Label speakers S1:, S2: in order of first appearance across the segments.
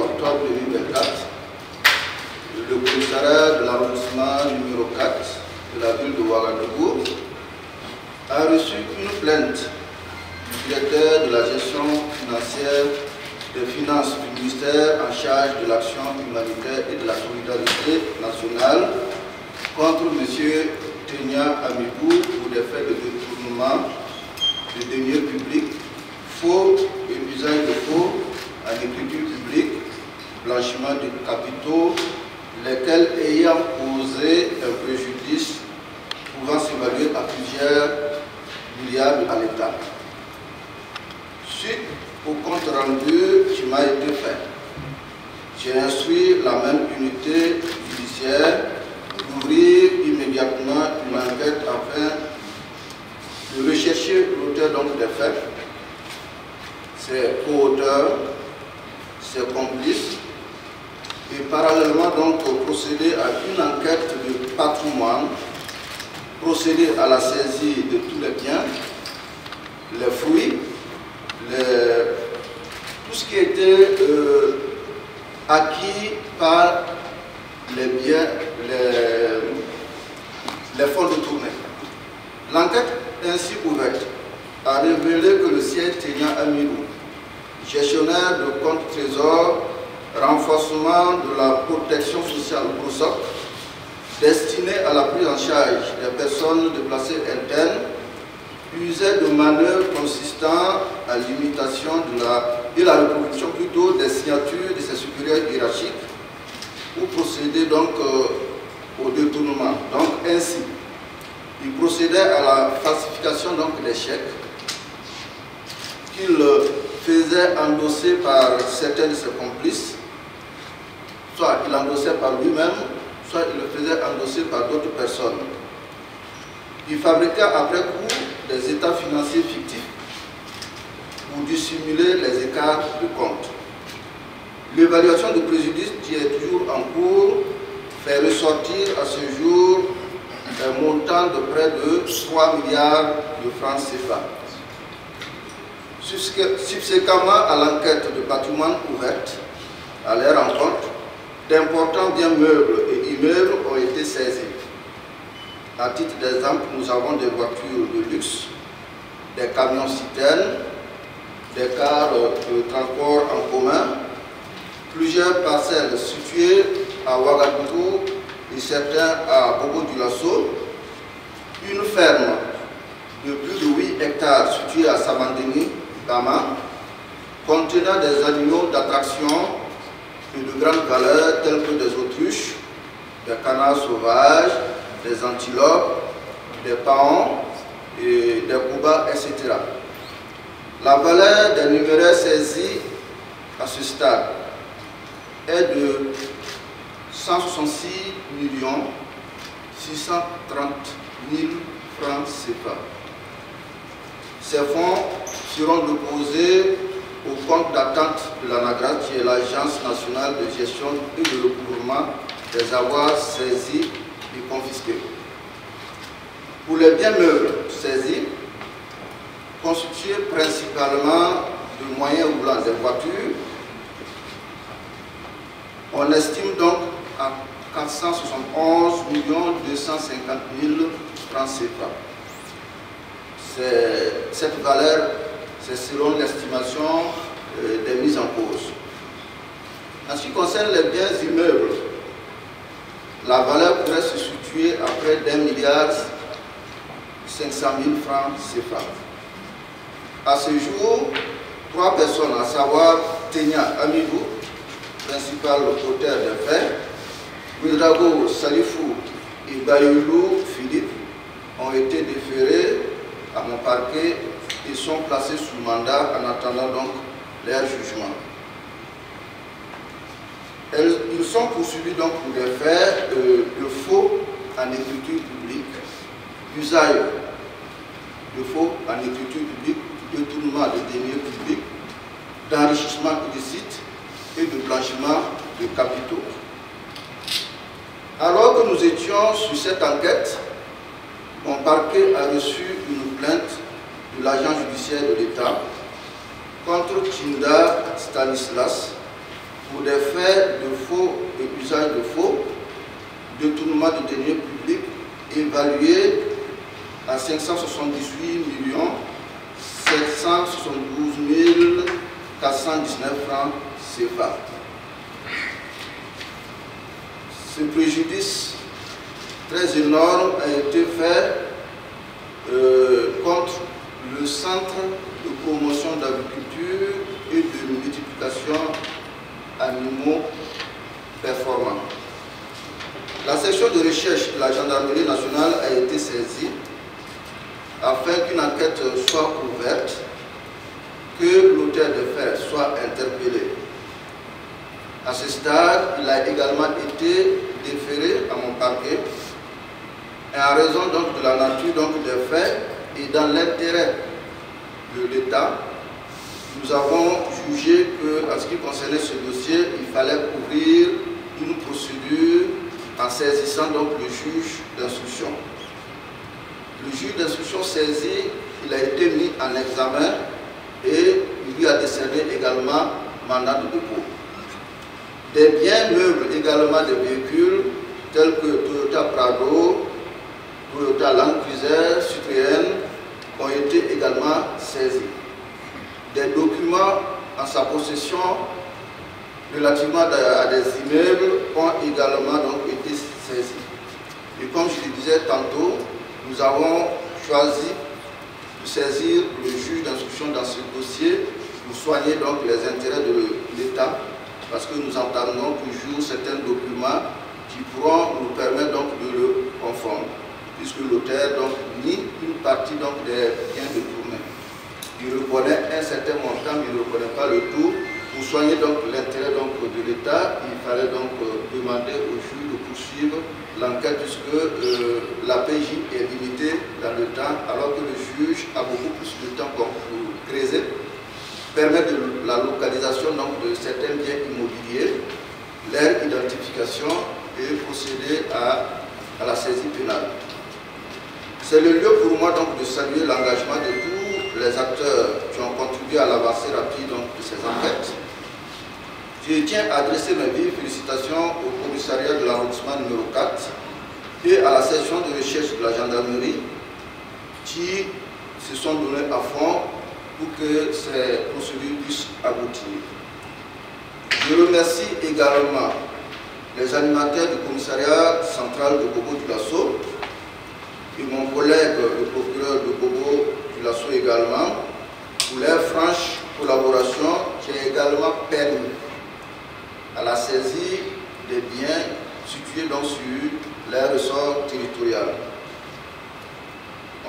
S1: octobre 2024, le commissariat de l'arrondissement numéro 4 de la ville de Ouagadougou a reçu une plainte du directeur de la gestion financière des finances du ministère en charge de l'action humanitaire et de la solidarité nationale contre M. Tenia Amibou pour des faits de détournement de deniers publics, faux et usage de faux en écriture publique, blanchiment de capitaux, lesquels ayant causé un préjudice pouvant s'évaluer à plusieurs milliards à l'État. Suite au compte rendu qui m'a été fait, j'ai instruit la même unité judiciaire d'ouvrir immédiatement une enquête afin de rechercher l'auteur des faits, ses co-auteurs, ses complices, et parallèlement procéder à une enquête de patrimoine, procéder à la saisie de tous les biens, les fruits, tout ce qui était acquis par les biens, les fonds détournés. L'enquête ainsi ouverte a révélé que le siège Tenia Amibou, gestionnaire de compte trésor, renforcement de la protection sociale PROSOC, destiné à la prise en charge des personnes déplacées internes, usait de manœuvres consistant à l'imitation et la reproduction plutôt des signatures de ses supérieurs hiérarchiques pour procéder au détournement. Ainsi, il procédait à la falsification des chèques qu'il faisait endosser par certains de ses complices, soit il endossait par lui-même, soit il le faisait endosser par d'autres personnes. Il fabriqua après coup des états financiers fictifs pour dissimuler les écarts de compte. L'évaluation de préjudice qui est toujours en cours fait ressortir à ce jour un montant de près de 3 milliards de francs CFA. Subséquemment à l'enquête de patrimoine ouverte, à leur rencontre, d'importants biens meubles et immeubles ont été saisis. À titre d'exemple, nous avons des voitures de luxe, des camions citernes, des cars de transport en commun, plusieurs parcelles situées à Ouagadougou et certains à Bobo-Dioulasso, une ferme de plus de 8 hectares située à Samandeni, Gama, contenant des animaux d'attraction et de grande valeur tels que des autruches, des canards sauvages, des antilopes, des paons, et des coubas, etc. La valeur des numéraires saisis à ce stade est de 166 630 000 francs CFA. Ces fonds seront déposés au compte d'attente de l'ANAGRA, qui est l'Agence nationale de gestion et de recouvrement des avoirs saisis et confisqués. Pour les biens meubles saisis, constitués principalement de moyens roulants des voitures, on estime donc à 471 250 000 francs CFA. Cette valeur, c'est selon l'estimation des mises en cause. En ce qui concerne les biens immeubles, la valeur pourrait se situer à près d'1 milliard 500 000 francs CFA. À ce jour, 3 personnes, à savoir Tenia Amibou, principal auteur des faits, Ouedraogo Salifou et Bayoulou Philippe, ont été déférés à mon parquet et sont placés sous mandat en attendant donc leur jugement. Ils sont poursuivis donc pour des faits de faux en écriture publique, usage de faux en écriture publique, détournement de deniers publics, d'enrichissement illicite et de blanchiment de capitaux. Alors que nous étions sur cette enquête, mon parquet a reçu une plainte de l'agent judiciaire de l'État contre Chinda Stanislas, pour des faits de faux et usage de faux, détournement de deniers publics évalué à 578 772 419 francs CFA. Ce préjudice très énorme a été fait contre le Centre de promotion d'agriculture et de multiplication animaux performants. La section de recherche de la gendarmerie nationale a été saisie afin qu'une enquête soit ouverte, que l'auteur des faits soit interpellé. À ce stade, il a également été déféré à mon parquet et en raison donc de la nature donc, des faits et dans l'intérêt de l'État, nous avons jugé qu'en ce qui concernait ce dossier, il fallait ouvrir une procédure en saisissant donc le juge d'instruction. Le juge d'instruction saisi, il a été mis en examen et il lui a décerné également mandat de dépôt. Des biens meubles également des véhicules tels que Toyota Prado, Toyota Land Cruiser, Citroën ont été également saisis. Des documents en sa possession relativement à des immeubles ont également donc été saisis. Et comme je le disais tantôt, nous avons choisi de saisir le juge d'instruction dans ce dossier pour soigner donc les intérêts de l'État, parce que nous entendons toujours certains documents qui pourront nous permettre donc de le confondre, puisque l'auteur donc nie une partie donc des biens détournés. Il reconnaît un certain montant, mais il ne reconnaît pas le tout. Pour soigner donc l'intérêt de l'État, il fallait donc demander au juge de poursuivre l'enquête, puisque la PJ est limitée dans le temps, alors que le juge a beaucoup plus de temps pour creuser, permettre la localisation donc, de certains biens immobiliers, leur identification et procéder à la saisie pénale. C'est le lieu pour moi donc, de saluer l'engagement de tous les acteurs qui ont contribué à l'avancée rapide donc, de ces enquêtes. Je tiens à adresser mes vives félicitations au commissariat de l'arrondissement numéro 4 et à la section de recherche de la gendarmerie qui se sont donnés à fond pour que ces procédures puissent aboutir. Je remercie également les animateurs du commissariat central de Bobo-Dioulasso et mon collègue le procureur de Bobo-Dioulasso également pour leur franche collaboration qui a également permis à la saisie des biens situés donc sur les ressorts territoriaux.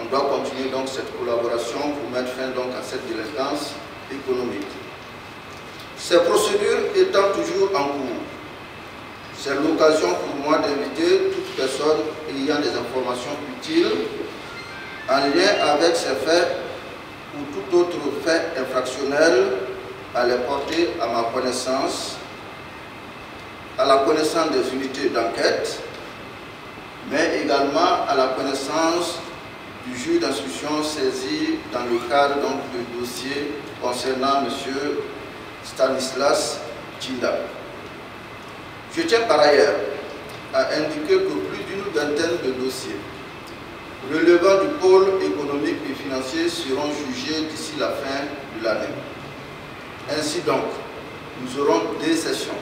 S1: On doit continuer donc cette collaboration pour mettre fin donc à cette délinquance économique. Ces procédures étant toujours en cours, c'est l'occasion pour moi d'inviter toute personne ayant des informations utiles en lien avec ces faits ou tout autre fait infractionnel à les porter à ma connaissance, à la connaissance des unités d'enquête, mais également à la connaissance du juge d'instruction saisi dans le cadre donc, du dossier concernant M. Stanislas Tchinda. Je tiens par ailleurs à indiquer que plus d'une vingtaine de dossiers relevant du pôle économique et financier seront jugés d'ici la fin de l'année. Ainsi donc, nous aurons deux sessions.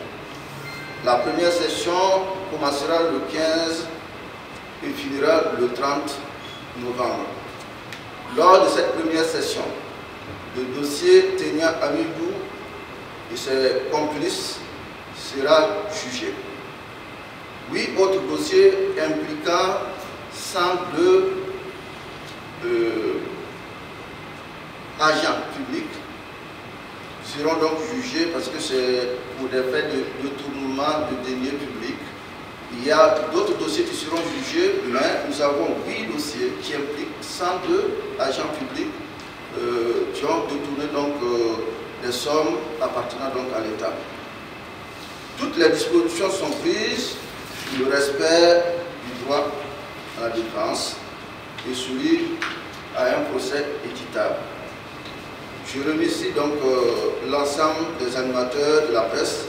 S1: La première session commencera le 15 et finira le 30 novembre. Lors de cette première session, le dossier Tenia Amidou et ses complices sera jugé. 8 autres dossiers impliquant 102 agents publics seront donc jugés parce que c'est pour des faits de détournement de deniers publics. Il y a d'autres dossiers qui seront jugés, mais nous avons 8 dossiers qui impliquent 102 agents publics qui ont détourné donc, des sommes appartenant donc à l'État. Toutes les dispositions sont prises pour le respect du droit à la défense et celui à un procès équitable. Je remercie donc l'ensemble des animateurs de la presse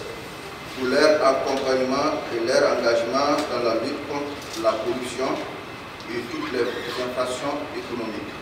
S1: pour leur accompagnement et leur engagement dans la lutte contre la corruption et toutes les infractions économiques.